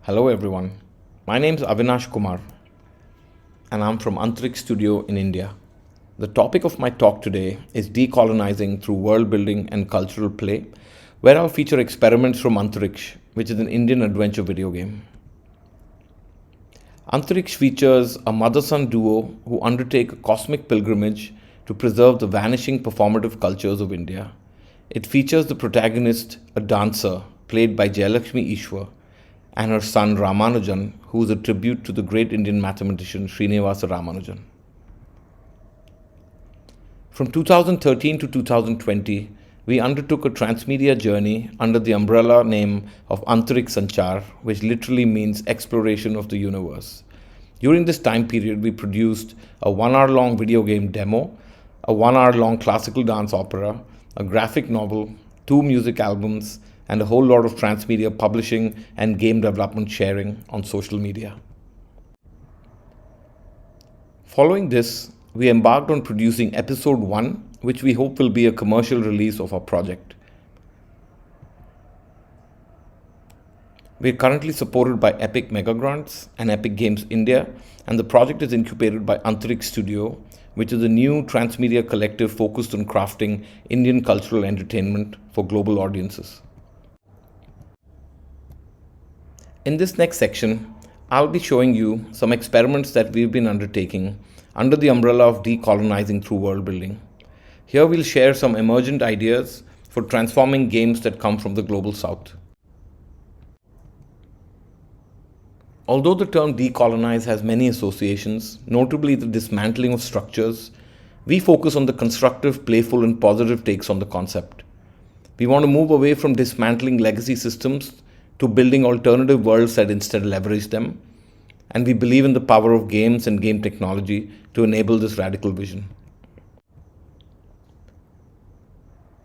Hello everyone, my name is Avinash Kumar and I'm from Antariksha Studio in India. The topic of my talk today is decolonizing through world building and cultural play, where I'll feature experiments from Antariksha, which is an Indian adventure video game. Antariksha features a mother-son duo who undertake a cosmic pilgrimage to preserve the vanishing performative cultures of India. It features the protagonist, a dancer, played by Jayalakshmi Ishwar, and her son Ramanujan, who is a tribute to the great Indian mathematician Srinivasa Ramanujan. From 2013 to 2020, we undertook a transmedia journey under the umbrella name of Antariksha, which literally means exploration of the universe. During this time period, we produced a 1 hour long video game demo, a 1 hour long classical dance opera, a graphic novel, 2 music albums, and a whole lot of transmedia publishing and game development sharing on social media. Following this, we embarked on producing episode 1, which we hope will be a commercial release of our project. We are currently supported by Epic Mega Grants and Epic Games India, and the project is incubated by Antariksha Studio, which is a new transmedia collective focused on crafting Indian cultural entertainment for global audiences. In this next section, I'll be showing you some experiments that we've been undertaking under the umbrella of decolonizing through world building. Here we'll share some emergent ideas for transforming games that come from the global south. Although the term decolonize has many associations, notably the dismantling of structures, we focus on the constructive, playful, and positive takes on the concept. We want to move away from dismantling legacy systems to building alternative worlds that instead leverage them, and we believe in the power of games and game technology to enable this radical vision.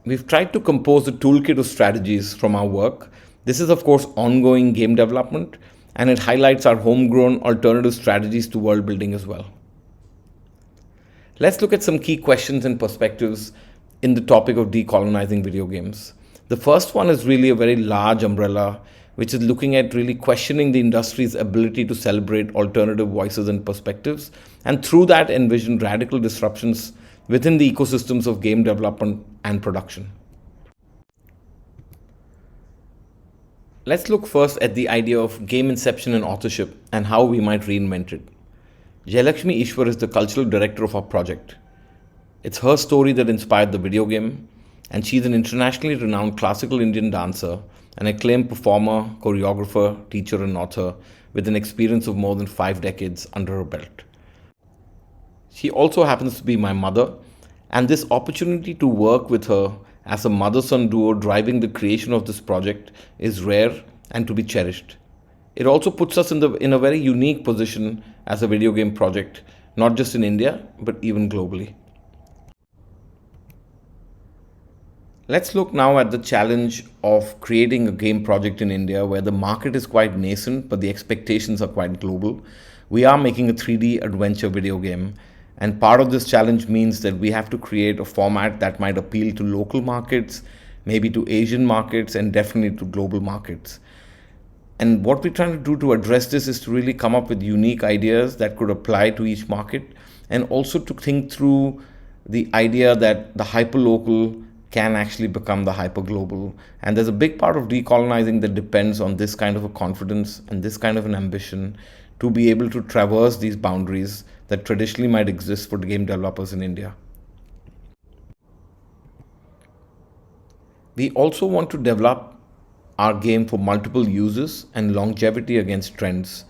We've tried to compose a toolkit of strategies from our work. This is, of course, ongoing game development, and it highlights our homegrown alternative strategies to world building as well. Let's look at some key questions and perspectives in the topic of decolonizing video games. The first one is really a very large umbrella, which is looking at really questioning the industry's ability to celebrate alternative voices and perspectives, and through that envision radical disruptions within the ecosystems of game development and production. Let's look first at the idea of game inception and authorship and how we might reinvent it. Jayalakshmi Ishwar is the cultural director of our project. It's her story that inspired the video game, and she's an internationally renowned classical Indian dancer, an acclaimed performer, choreographer, teacher, and author with an experience of more than 5 decades under her belt. She also happens to be my mother, and this opportunity to work with her as a mother-son duo driving the creation of this project is rare and to be cherished. It also puts us in a very unique position as a video game project, not just in India, but even globally. Let's look now at the challenge of creating a game project in India where the market is quite nascent, but the expectations are quite global. We are making a 3D adventure video game, and part of this challenge means that we have to create a format that might appeal to local markets, maybe to Asian markets, and definitely to global markets. And what we're trying to do to address this is to really come up with unique ideas that could apply to each market, and also to think through the idea that the hyperlocal can actually become the hyper-global. And there's a big part of decolonizing that depends on this kind of a confidence and this kind of an ambition to be able to traverse these boundaries that traditionally might exist for game developers in India. We also want to develop our game for multiple uses and longevity against trends.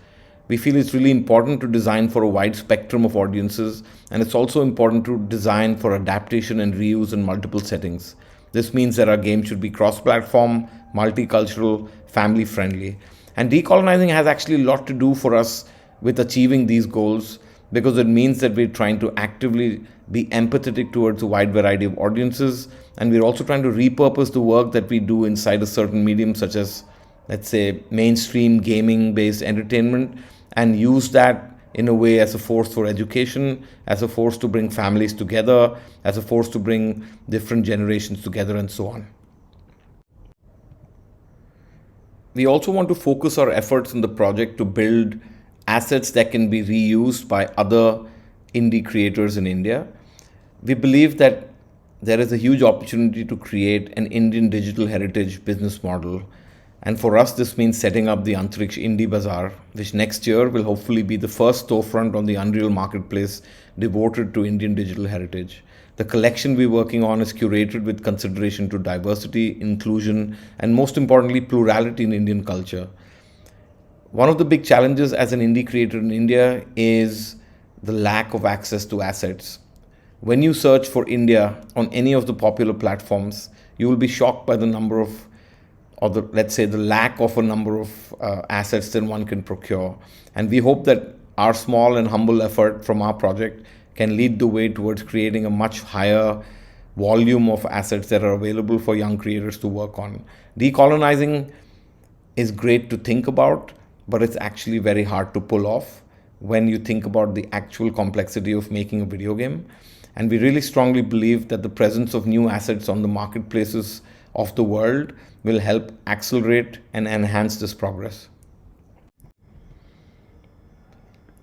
We feel it's really important to design for a wide spectrum of audiences, and it's also important to design for adaptation and reuse in multiple settings. This means that our game should be cross-platform, multicultural, family-friendly. And decolonizing has actually a lot to do for us with achieving these goals, because it means that we're trying to actively be empathetic towards a wide variety of audiences, and we're also trying to repurpose the work that we do inside a certain medium, such as, let's say, mainstream gaming-based entertainment, and use that in a way as a force for education, as a force to bring families together, as a force to bring different generations together, and so on. We also want to focus our efforts in the project to build assets that can be reused by other indie creators in India. We believe that there is a huge opportunity to create an Indian digital heritage business model. And for us, this means setting up the Antariksha Indie Bazaar, which next year will hopefully be the first storefront on the Unreal marketplace devoted to Indian digital heritage. The collection we're working on is curated with consideration to diversity, inclusion, and most importantly, plurality in Indian culture. One of the big challenges as an indie creator in India is the lack of access to assets. When you search for India on any of the popular platforms, you will be shocked by the number of, or the, let's say, the lack of a number of assets that one can procure. And we hope that our small and humble effort from our project can lead the way towards creating a much higher volume of assets that are available for young creators to work on. Decolonizing is great to think about, but it's actually very hard to pull off when you think about the actual complexity of making a video game. And we really strongly believe that the presence of new assets on the marketplaces of the world will help accelerate and enhance this progress.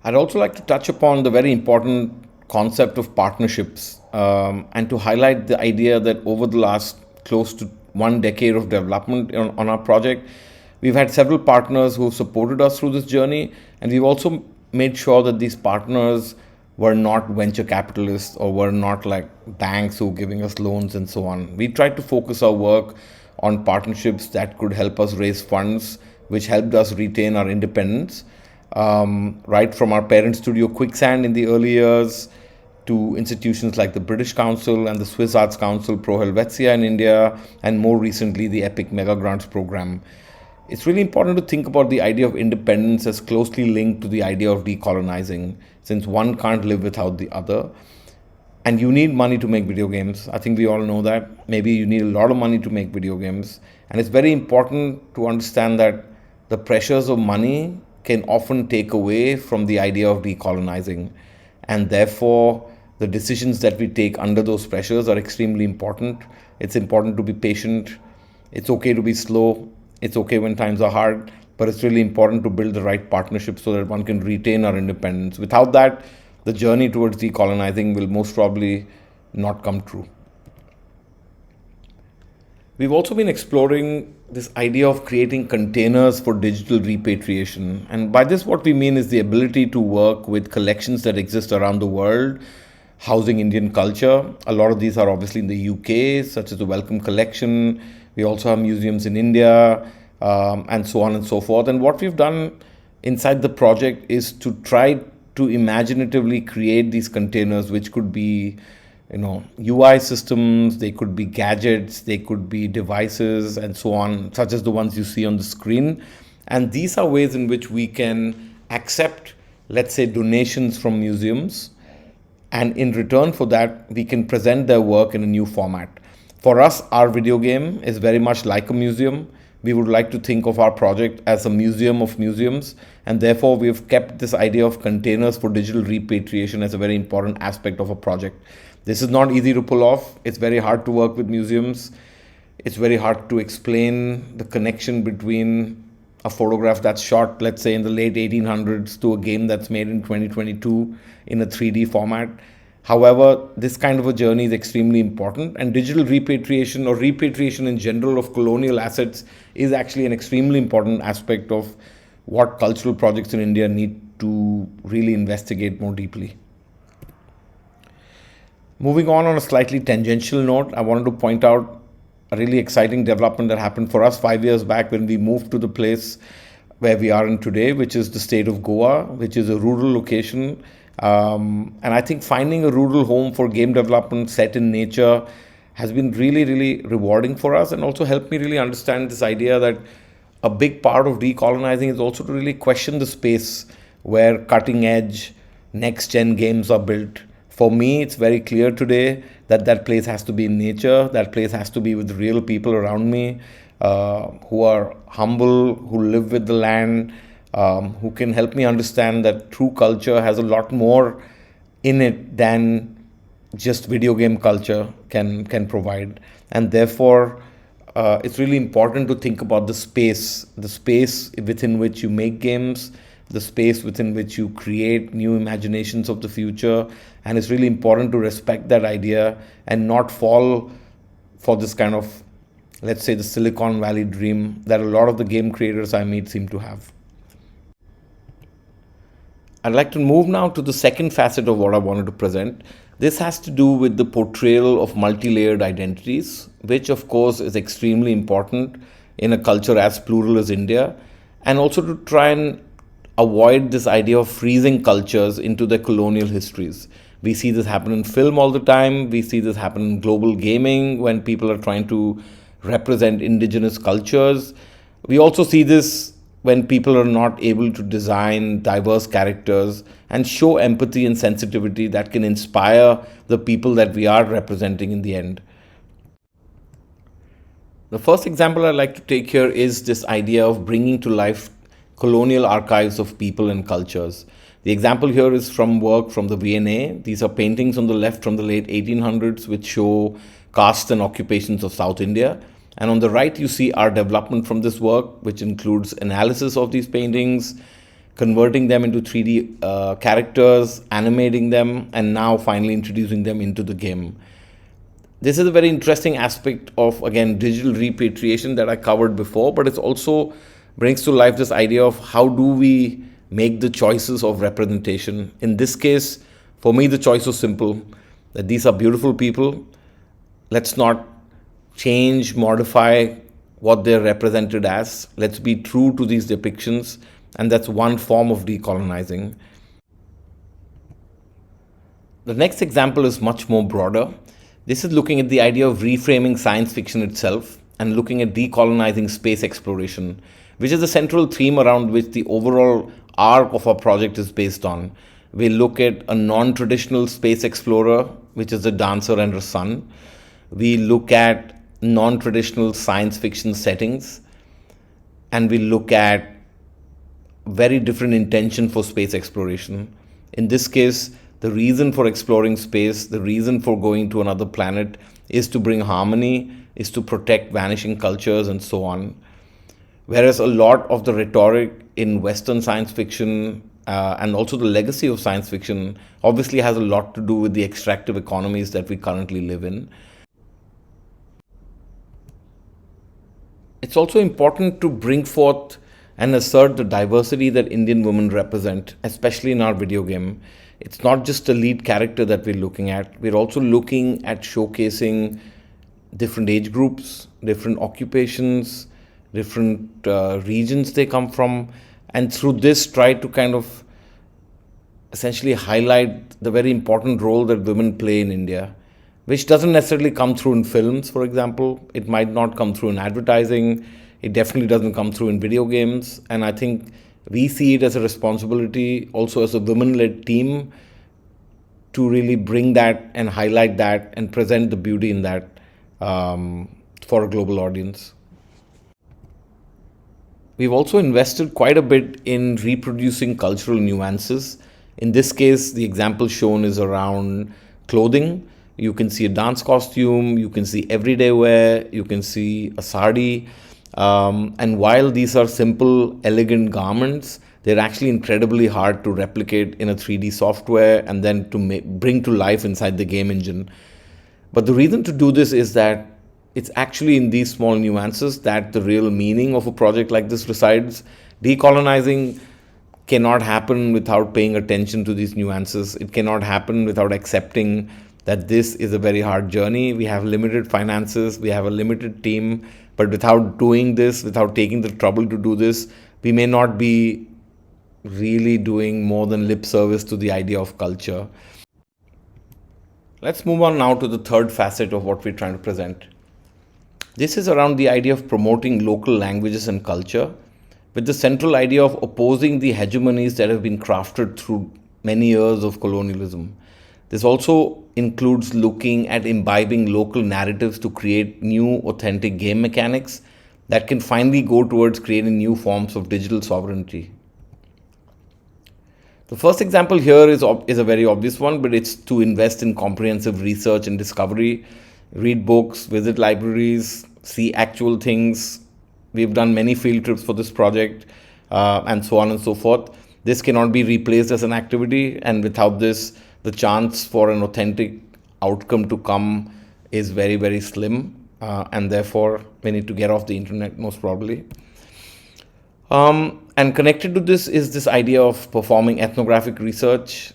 I'd also like to touch upon the very important concept of partnerships and to highlight the idea that over the last close to 1 decade of development on our project, we've had several partners who have supported us through this journey, and we've also made sure that these partners were not venture capitalists or were not like banks who were giving us loans and so on. We tried to focus our work on partnerships that could help us raise funds, which helped us retain our independence. Right from our parent studio Quicksand in the early years to institutions like the British Council and the Swiss Arts Council Pro Helvetia in India, and more recently the Epic Mega Grants program. It's really important to think about the idea of independence as closely linked to the idea of decolonizing, since one can't live without the other. And you need money to make video games. I think we all know that. Maybe you need a lot of money to make video games. And it's very important to understand that the pressures of money can often take away from the idea of decolonizing. And therefore, the decisions that we take under those pressures are extremely important. It's important to be patient. It's okay to be slow. It's okay when times are hard, but it's really important to build the right partnerships so that one can retain our independence. Without that, the journey towards decolonizing will most probably not come true. We've also been exploring this idea of creating containers for digital repatriation. And by this, what we mean is the ability to work with collections that exist around the world, housing Indian culture. A lot of these are obviously in the UK, such as the Wellcome Collection. We also have museums in India, and so on and so forth. And what we've done inside the project is to try to imaginatively create these containers, which could be, UI systems, they could be gadgets, they could be devices, and so on, such as the ones you see on the screen. And these are ways in which we can accept, let's say, donations from museums. And in return for that, we can present their work in a new format. For us, our video game is very much like a museum. We would like to think of our project as a museum of museums, and therefore we've kept this idea of containers for digital repatriation as a very important aspect of a project. This is not easy to pull off. It's very hard to work with museums. It's very hard to explain the connection between a photograph that's shot, let's say, in the late 1800s to a game that's made in 2022 in a 3D format. However, this kind of a journey is extremely important, and digital repatriation or repatriation in general of colonial assets is actually an extremely important aspect of what cultural projects in India need to really investigate more deeply. Moving on a slightly tangential note, I wanted to point out a really exciting development that happened for us 5 years back when we moved to the place where we are in today, which is the state of Goa, which is a rural location. And I think finding a rural home for game development set in nature has been really, really rewarding for us, and also helped me really understand this idea that a big part of decolonizing is also to really question the space where cutting edge next gen games are built. For me, it's very clear today that that place has to be in nature, that place has to be with real people around me who are humble, who live with the land, who can help me understand that true culture has a lot more in it than just video game culture can provide. And therefore, it's really important to think about the space within which you make games, the space within which you create new imaginations of the future. And it's really important to respect that idea and not fall for this kind of, let's say, the Silicon Valley dream that a lot of the game creators I meet seem to have. I'd like to move now to the second facet of what I wanted to present. This has to do with the portrayal of multi-layered identities, which of course is extremely important in a culture as plural as India, and also to try and avoid this idea of freezing cultures into their colonial histories. We see this happen in film all the time. We see this happen in global gaming when people are trying to represent indigenous cultures. We also see this when people are not able to design diverse characters and show empathy and sensitivity that can inspire the people that we are representing in the end. The first example I'd like to take here is this idea of bringing to life colonial archives of people and cultures. The example here is from work from the V&A. These are paintings on the left from the late 1800s which show castes and occupations of South India. And on the right, you see our development from this work, which includes analysis of these paintings, converting them into 3D characters, animating them, and now finally introducing them into the game. This is a very interesting aspect of, again, digital repatriation that I covered before, but it also brings to life this idea of how do we make the choices of representation. In this case, for me, the choice was simple, that these are beautiful people. Let's not change, modify what they're represented as. Let's be true to these depictions, and that's one form of decolonizing. The next example is much more broader. This is looking at the idea of reframing science fiction itself and looking at decolonizing space exploration, which is the central theme around which the overall arc of our project is based on. We look at a non-traditional space explorer, which is a dancer and her son. We look at non-traditional science fiction settings, and we look at very different intention for space exploration. In this case, the reason for exploring space, the reason for going to another planet is to bring harmony, is to protect vanishing cultures and so on. Whereas a lot of the rhetoric in Western science fiction and also the legacy of science fiction obviously has a lot to do with the extractive economies that we currently live in. It's also important to bring forth and assert the diversity that Indian women represent, especially in our video game. It's not just a lead character that we're looking at. We're also looking at showcasing different age groups, different occupations, different regions they come from, and through this try to kind of essentially highlight the very important role that women play in India, which doesn't necessarily come through in films, for example. It might not come through in advertising. It definitely doesn't come through in video games. And I think we see it as a responsibility also as a women-led team to really bring that and highlight that and present the beauty in that for a global audience. We've also invested quite a bit in reproducing cultural nuances. In this case, the example shown is around clothing. You can see a dance costume, you can see everyday wear, you can see a sari. And while these are simple, elegant garments, they're actually incredibly hard to replicate in a 3D software and then to bring to life inside the game engine. But the reason to do this is that it's actually in these small nuances that the real meaning of a project like this resides. Decolonizing cannot happen without paying attention to these nuances. It cannot happen without accepting that this is a very hard journey. We have limited finances, we have a limited team, but without doing this, without taking the trouble to do this, we may not be really doing more than lip service to the idea of culture. Let's move on now to the third facet of what we're trying to present. This is around the idea of promoting local languages and culture, with the central idea of opposing the hegemonies that have been crafted through many years of colonialism. This also includes looking at imbibing local narratives to create new, authentic game mechanics that can finally go towards creating new forms of digital sovereignty. The first example here is a very obvious one, but it's to invest in comprehensive research and discovery, read books, visit libraries, see actual things. We've done many field trips for this project, and so on and so forth. This cannot be replaced as an activity, and without this, the chance for an authentic outcome to come is very, very slim, and therefore we need to get off the internet most probably. And connected to this is this idea of performing ethnographic research,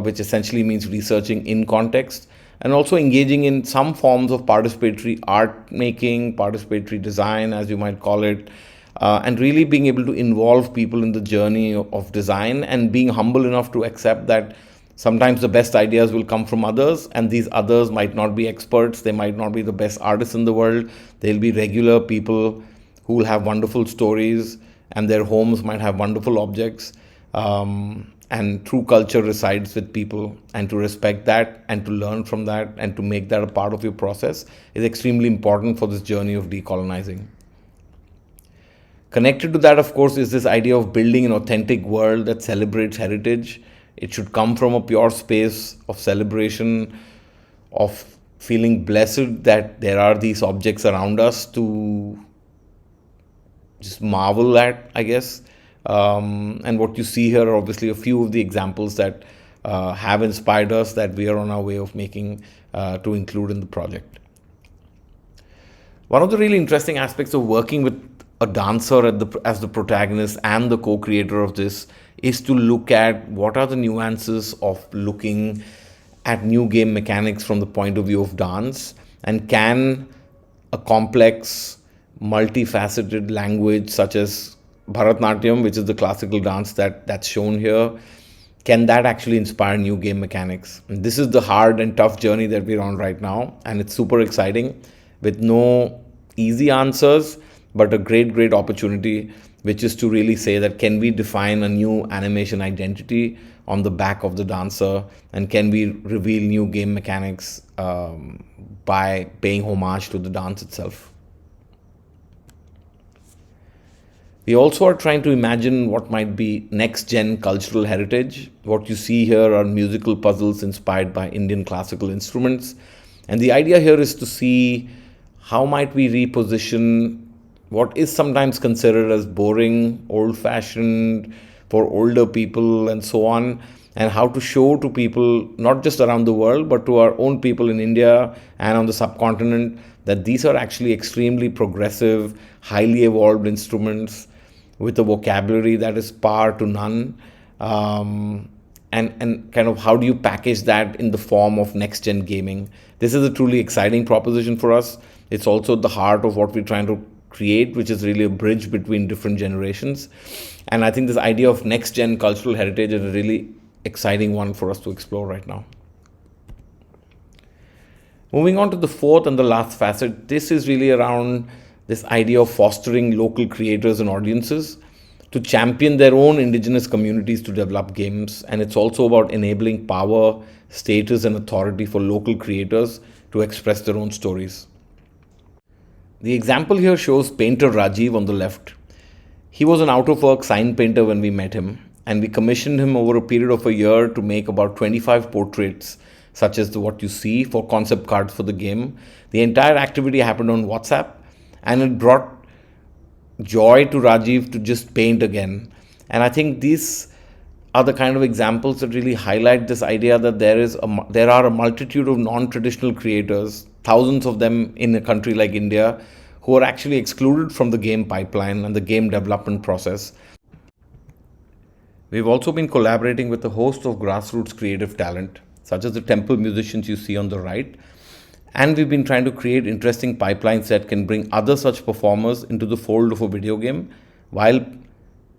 which essentially means researching in context and also engaging in some forms of participatory art making, participatory design, as you might call it, and really being able to involve people in the journey of design and being humble enough to accept that sometimes the best ideas will come from others, and these others might not be experts, they might not be the best artists in the world, they'll be regular people who will have wonderful stories, and their homes might have wonderful objects. And true culture resides with people, and to respect that and to learn from that and to make that a part of your process is extremely important for this journey of decolonizing. Connected to that, of course, is this idea of building an authentic world that celebrates heritage. It should come from a pure space of celebration, of feeling blessed that there are these objects around us to just marvel at, I guess. And what you see here are obviously a few of the examples that have inspired us, that we are on our way of making to include in the project. One of the really interesting aspects of working with a dancer as the protagonist and the co-creator of this is to look at what are the nuances of looking at new game mechanics from the point of view of dance, and can a complex, multifaceted language such as Bharatnatyam, which is the classical dance that's shown here, can that actually inspire new game mechanics? And this is the hard and tough journey that we're on right now, and it's super exciting with no easy answers, but a great opportunity, which is to really say that can we define a new animation identity on the back of the dancer, and can we reveal new game mechanics by paying homage to the dance itself. We also are trying to imagine what might be next-gen cultural heritage. What you see here are musical puzzles inspired by Indian classical instruments. And the idea here is to see how might we reposition what is sometimes considered as boring, old-fashioned, for older people and so on, and how to show to people, not just around the world, but to our own people in India and on the subcontinent, that these are actually extremely progressive, highly evolved instruments with a vocabulary that is par to none, and kind of how do you package that in the form of next-gen gaming. This is a truly exciting proposition for us. It's also at the heart of what we're trying to create, which is really a bridge between different generations. And I think this idea of next-gen cultural heritage is a really exciting one for us to explore right now. Moving on to the fourth and the last facet, this is really around this idea of fostering local creators and audiences to champion their own indigenous communities to develop games. And it's also about enabling power, status, and authority for local creators to express their own stories. The example here shows painter Rajiv on the left. He was an out-of-work sign painter when we met him, and we commissioned him over a period of a year to make about 25 portraits, such as what you see, for concept cards for the game. The entire activity happened on WhatsApp, and it brought joy to Rajiv to just paint again. And I think these are the kind of examples that really highlight this idea that there are a multitude of non-traditional creators, thousands of them in a country like India, who are actually excluded from the game pipeline and the game development process. We've also been collaborating with a host of grassroots creative talent, such as the temple musicians you see on the right, and we've been trying to create interesting pipelines that can bring other such performers into the fold of a video game, while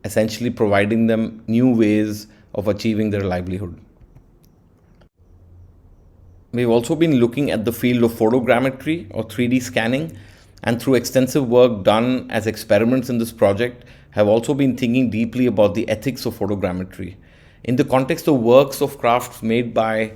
essentially providing them new ways of achieving their livelihood. We've also been looking at the field of photogrammetry or 3D scanning, and through extensive work done as experiments in this project, have also been thinking deeply about the ethics of photogrammetry. In the context of works of crafts made by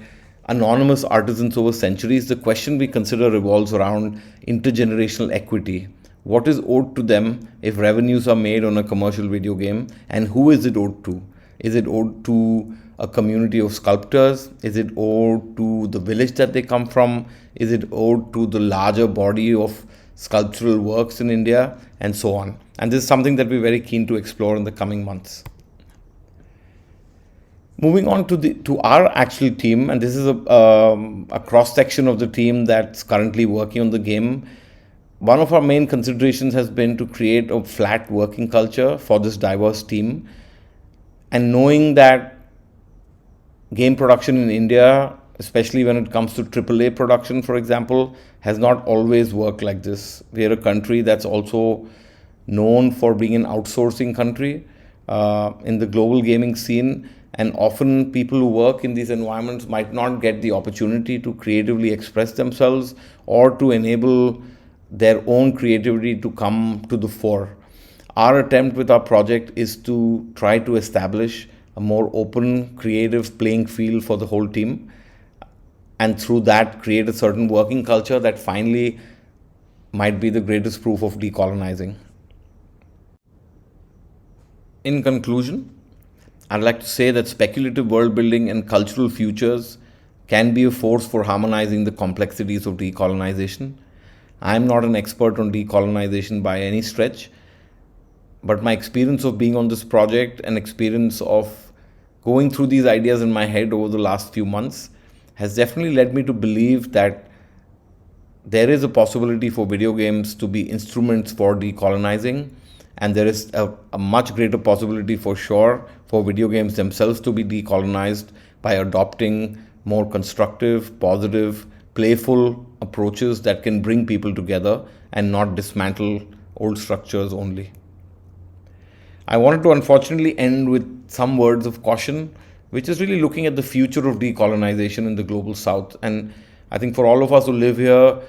anonymous artisans over centuries, the question we consider revolves around intergenerational equity. What is owed to them if revenues are made on a commercial video game, and who is it owed to? Is it owed to a community of sculptors? Is it owed to the village that they come from? Is it owed to the larger body of sculptural works in India, and so on. And this is something that we're very keen to explore in the coming months. Moving on to our actual team, and this is a cross section of the team that's currently working on the game. One of our main considerations has been to create a flat working culture for this diverse team, and knowing that game production in India, especially when it comes to AAA production, for example, has not always worked like this. We are a country that's also known for being an outsourcing country in the global gaming scene, and often people who work in these environments might not get the opportunity to creatively express themselves or to enable their own creativity to come to the fore. Our attempt with our project is to try to establish a more open, creative playing field for the whole team, and through that create a certain working culture that finally might be the greatest proof of decolonizing. In conclusion, I'd like to say that speculative world building and cultural futures can be a force for harmonizing the complexities of decolonization. I'm not an expert on decolonization by any stretch, but my experience of being on this project and experience of going through these ideas in my head over the last few months has definitely led me to believe that there is a possibility for video games to be instruments for decolonizing, and there is a much greater possibility for sure for video games themselves to be decolonized by adopting more constructive, positive, playful approaches that can bring people together and not dismantle old structures only. I wanted to unfortunately end with some words of caution, which is really looking at the future of decolonization in the global south. And I think for all of us who live here,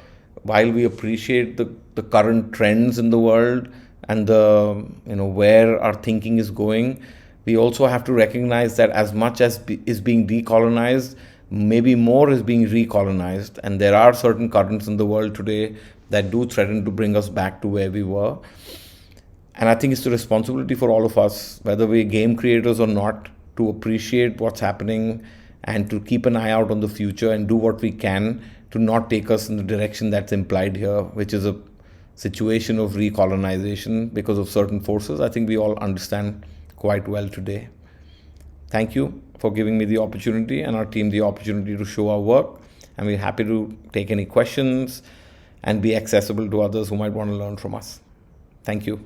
while we appreciate the current trends in the world and the where our thinking is going, we also have to recognize that as much as is being decolonized, maybe more is being recolonized, and there are certain currents in the world today that do threaten to bring us back to where we were. And I think it's the responsibility for all of us, whether we're game creators or not, to appreciate what's happening and to keep an eye out on the future and do what we can to not take us in the direction that's implied here, which is a situation of recolonization because of certain forces. I think we all understand quite well today. Thank you for giving me the opportunity and our team the opportunity to show our work. And we're happy to take any questions and be accessible to others who might want to learn from us. Thank you.